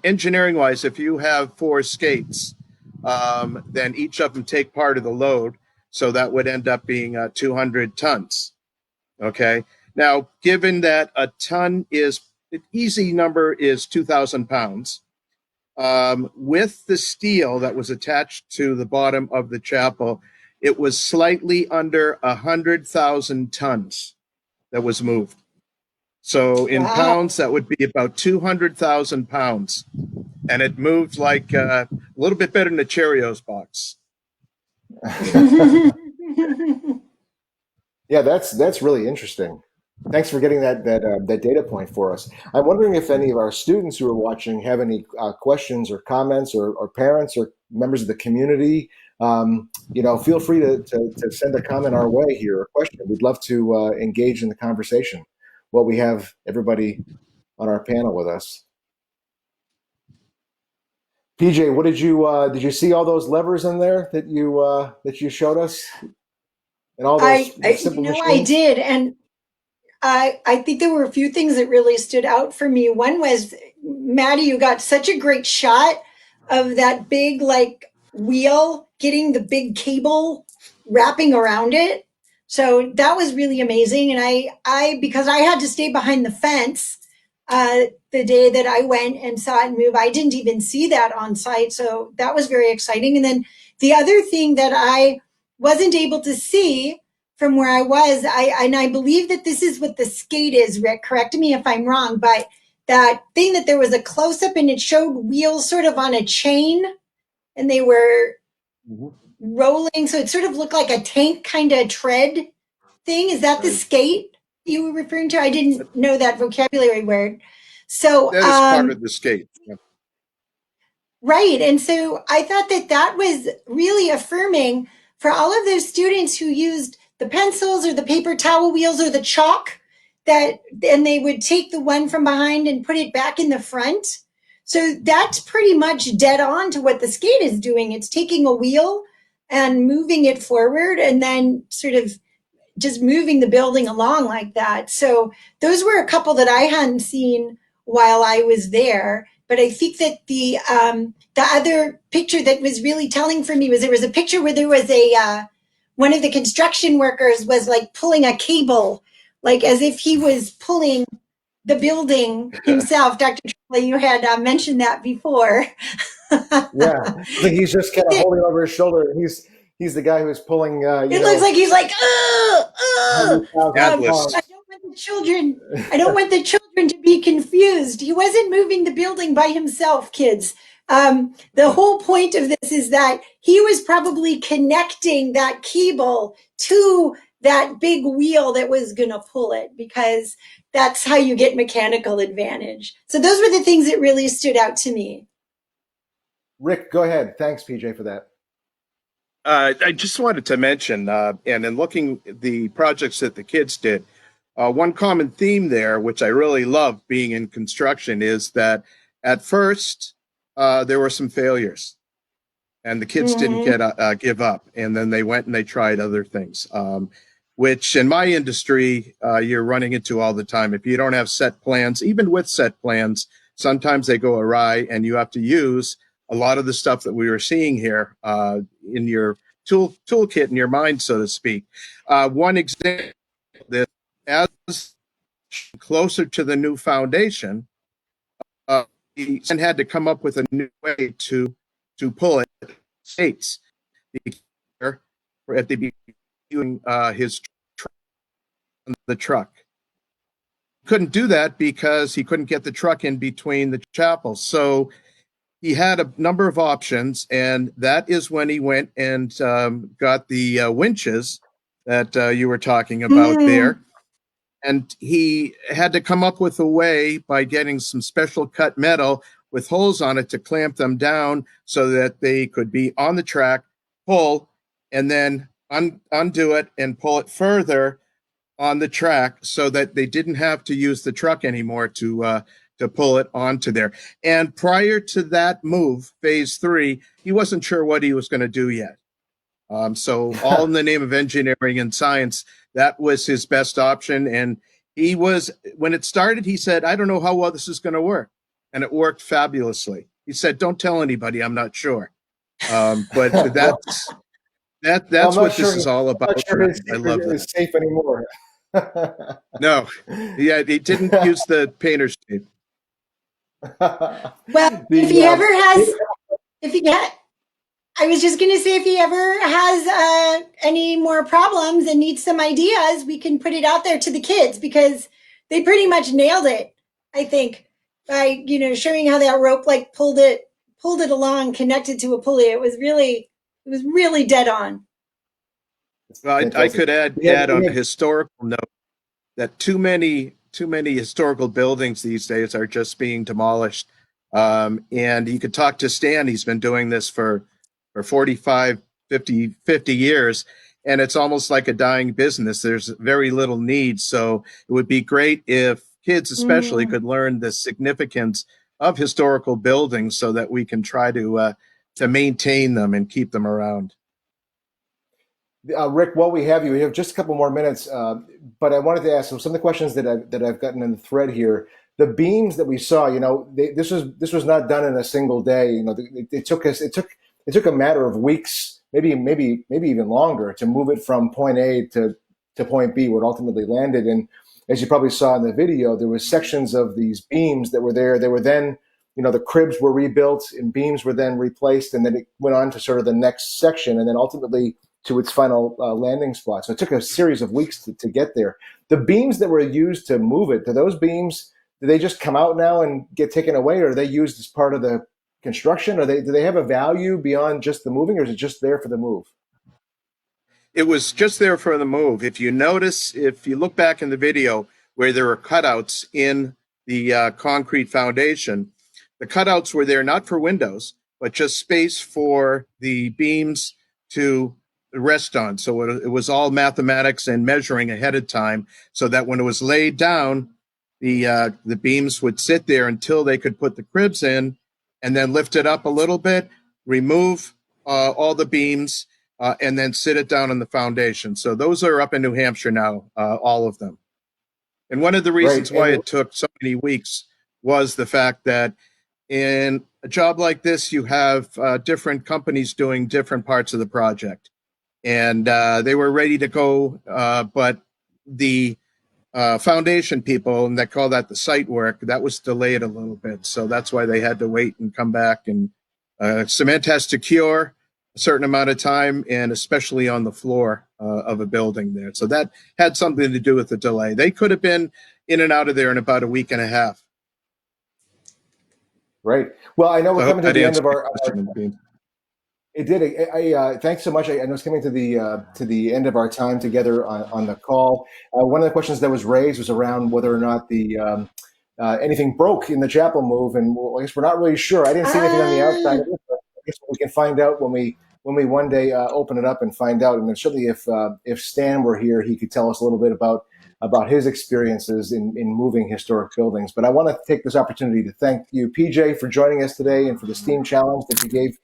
Speaker 2: engineering wise, if you have 4 skates, then each of them take part of the load. So that would end up being 200 tons. Okay. Now, given that a ton is, an easy number is 2,000 pounds. With the steel that was attached to the bottom of the chapel, it was slightly under 100,000 tons that was moved. So in
Speaker 3: Wow.
Speaker 2: pounds, that would be about 200,000 pounds. And it moved like a little bit better than a Cheerios box.
Speaker 1: Yeah, that's really interesting. Thanks for getting that data point for us. I'm wondering if any of our students who are watching have any questions or comments, or parents or members of the community. Feel free to send a comment our way here, or a question. We'd love to engage in the conversation while we have everybody on our panel with us. PJ, what did you see all those levers in there that you showed us, and all those simple machines?
Speaker 3: I did, and I think there were a few things that really stood out for me. One was, Maddie, you got such a great shot of that big wheel getting the big cable wrapping around it. So that was really amazing. And I because I had to stay behind the fence the day that I went and saw it move, I didn't even see that on site. So that was very exciting. And then the other thing that I wasn't able to see from where I was, I believe that this is what the skate is, Rick, correct me if I'm wrong, but that thing that there was a close-up and it showed wheels sort of on a chain and they were rolling. So it sort of looked like a tank kind of tread thing. Is that the skate you were referring to? I didn't know that vocabulary word. So
Speaker 2: that is part of the skate. Yeah.
Speaker 3: Right. And so I thought that was really affirming for all of those students who used the pencils or the paper towel wheels or the chalk, and they would take the one from behind and put it back in the front. So that's pretty much dead on to what the skate is doing. It's taking a wheel and moving it forward and then sort of just moving the building along like that. So those were a couple that I hadn't seen while I was there. But I think that the other picture that was really telling for me was there was a picture where there was one of the construction workers was pulling a cable, as if he was pulling the building himself. Dr. Tremblay, you had mentioned that before.
Speaker 1: Yeah, I think he's just kind of holding it over his shoulder. He's the guy who's pulling.
Speaker 3: It looks like he's like, I don't want the children to be confused. He wasn't moving the building by himself, kids. The whole point of this is that he was probably connecting that cable to that big wheel that was going to pull it, because that's how you get mechanical advantage. So those were the things that really stood out to me.
Speaker 1: Rick, go ahead. Thanks, PJ, for that.
Speaker 2: I just wanted to mention, and in looking at the projects that the kids did, one common theme there, which I really love being in construction, is that at first there were some failures, and the kids didn't give up, and then they went and they tried other things, which in my industry you're running into all the time. If you don't have set plans, even with set plans, sometimes they go awry, and you have to use a lot of the stuff that we were seeing here in your toolkit, in your mind, so to speak. One example, that as closer to the new foundation, he had to come up with a new way to pull it. States at the beginning, his the truck couldn't do that because he couldn't get the truck in between the chapels. So he had a number of options, and that is when he went and got the winches that you were talking about there. And he had to come up with a way by getting some special cut metal with holes on it to clamp them down so that they could be on the track, pull, and then undo it and pull it further on the track so that they didn't have to use the truck anymore to pull it onto there. And prior to that move, phase 3, he wasn't sure what he was going to do yet. So all in the name of engineering and science, that was his best option. And he was, when it started, he said, I don't know how well this is going to work. And it worked fabulously. He said, don't tell anybody, I'm not sure. But That's
Speaker 1: Well, I'm not
Speaker 2: what this
Speaker 1: sure.
Speaker 2: is all
Speaker 1: I'm
Speaker 2: about.
Speaker 1: not sure his
Speaker 2: I
Speaker 1: secret
Speaker 2: love that.
Speaker 1: is safe anymore.
Speaker 2: No, yeah, he didn't use the painter's tape.
Speaker 3: Well, if he
Speaker 1: the
Speaker 3: ever has, if he ha- I was just going to say, if he ever has any more problems and needs some ideas, we can put it out there to the kids because they pretty much nailed it. I think by showing how that rope like pulled it along, connected to a pulley. It was really dead on.
Speaker 2: Well, I
Speaker 1: fantastic.
Speaker 2: could add on a historical note that too many historical buildings these days are just being demolished. And you could talk to Stan. He's been doing this for 45, 50 years, and it's almost like a dying business. There's very little need. So it would be great if kids especially could learn the significance of historical buildings so that we can try to maintain them and keep them around.
Speaker 1: Rick, while we have just a couple more minutes, but I wanted to ask some of the questions that I've gotten in the thread here. The beams that we saw, this was not done in a single day. It took a matter of weeks, maybe even longer, to move it from point A to point B, where it ultimately landed. And as you probably saw in the video, there was sections of these beams that were there. They were then, the cribs were rebuilt and beams were then replaced, and then it went on to sort of the next section, and then ultimately to its final landing spot. So it took a series of weeks to get there. The beams that were used to move it, do they just come out now and get taken away, or are they used as part of the construction? Do they have a value beyond just the moving, or is it just there for the move?
Speaker 2: It was just there for the move. If you look back in the video where there were cutouts in the concrete foundation, the cutouts were there not for windows, but just space for the beams to rest on. So it was all mathematics and measuring ahead of time, so that when it was laid down, the beams would sit there until they could put the cribs in, and then lift it up a little bit, remove all the beams, and then sit it down on the foundation. So those are up in New Hampshire now, all of them. And one of the
Speaker 1: Right.
Speaker 2: reasons why it took so many weeks was the fact that in a job like this, you have different companies doing different parts of the project. And they were ready to go, but the foundation people, and they call that the site work, that was delayed a little bit. So that's why they had to wait and come back. And cement has to cure a certain amount of time, and especially on the floor of a building there. So that had something to do with the delay. They could have been in and out of there in about a week and a half.
Speaker 1: Right. Well, I know we're
Speaker 2: So I
Speaker 1: coming
Speaker 2: hope
Speaker 1: to
Speaker 2: that
Speaker 1: the end of
Speaker 2: answered your
Speaker 1: our.
Speaker 2: question.
Speaker 1: It did. Thanks so much. I know it's coming to the end of our time together on the call. One of the questions that was raised was around whether or not the anything broke in the chapel move, and I guess we're not really sure. I didn't see anything on the outside of it, but I guess we can find out when we one day open it up and find out. And then certainly, if Stan were here, he could tell us a little bit about his experiences in moving historic buildings. But I want to take this opportunity to thank you, PJ, for joining us today and for the STEAM challenge that you gave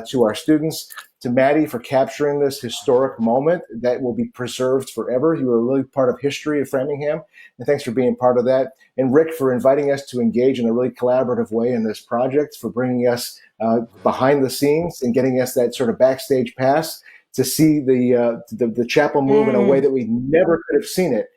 Speaker 1: to our students, to Maddie for capturing this historic moment that will be preserved forever. You were really part of history of Framingham, and thanks for being part of that. And Rick, for inviting us to engage in a really collaborative way in this project, for bringing us behind the scenes and getting us that sort of backstage pass to see the chapel move in a way that we never could have seen it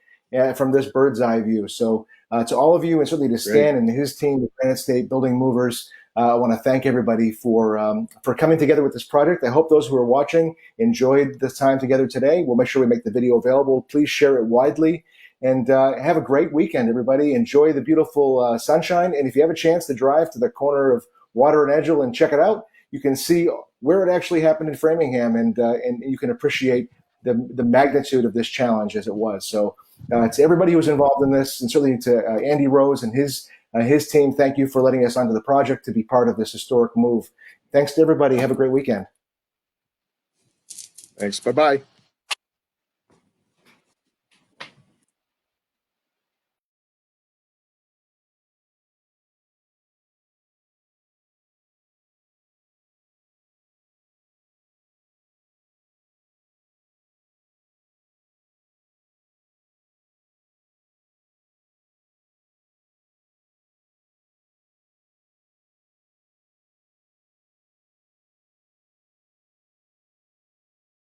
Speaker 1: from this bird's eye view. So to all of you, and certainly to Stan and his team, the Granite State Building Movers, I want to thank everybody for coming together with this project. I hope those who are watching enjoyed this time together today. We'll make sure we make the video available. Please share it widely, and have a great weekend, everybody. Enjoy the beautiful sunshine, and if you have a chance to drive to the corner of Water and Edgell and check it out, you can see where it actually happened in Framingham, and you can appreciate the magnitude of this challenge as it was. So to everybody who was involved in this, and certainly to Andy Rose and his team, thank you for letting us onto the project to be part of this historic move. Thanks to everybody. Have a great weekend.
Speaker 2: Thanks. Bye-bye.